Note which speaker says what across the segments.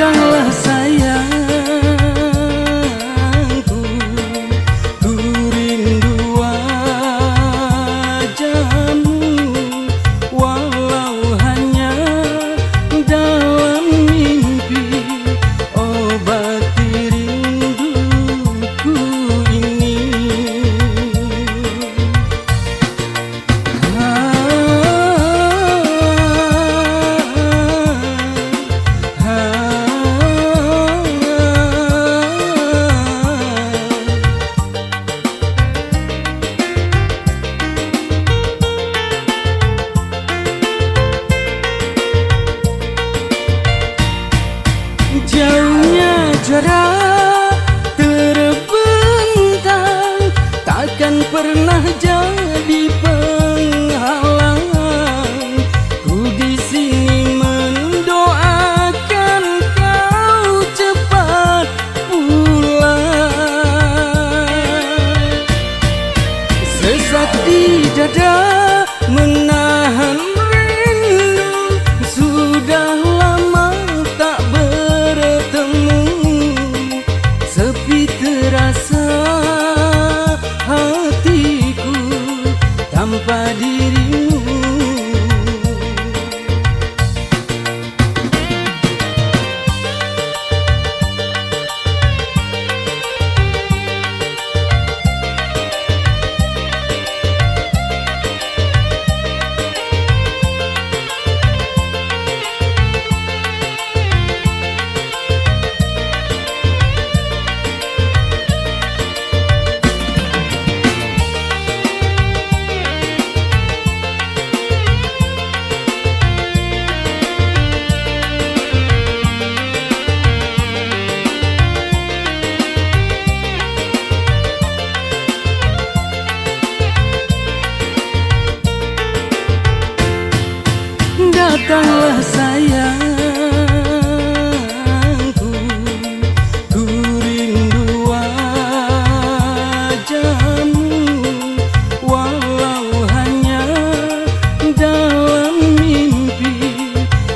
Speaker 1: Datanglah sayangku, ku rindu wajahmu, walau hanya dalam mimpi. Obati rinduku ini. Jauhnya jarak terbentang takkan pernah jadi penghalang. Ku di sini mendoakan kau cepat pulang. Sesak di dada menahan rindu, sudah lama tak bertemu. Sepi terasa hatiku tanpa dirimu. Datanglah sayangku, ku rindu wajahmu, walau hanya dalam mimpi.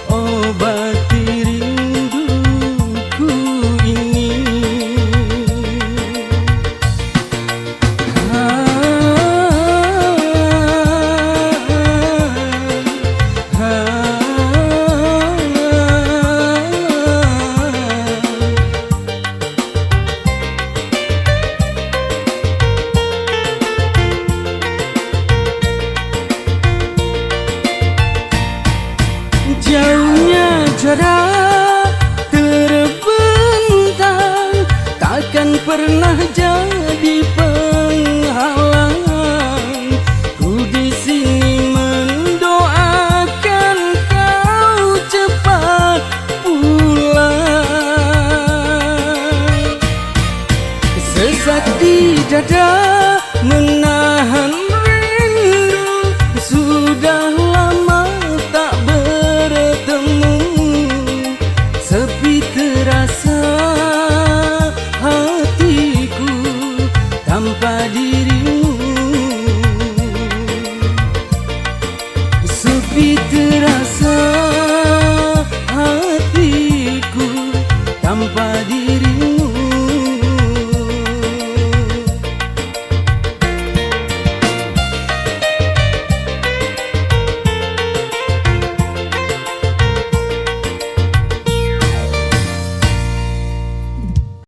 Speaker 1: Obati rinduku ini. Jauhnya jarak terbentang takkan pernah jadi penghalang. Ku di sini mendoakan kau cepat pulang. Sesak di dada menahan rindu, sudah lama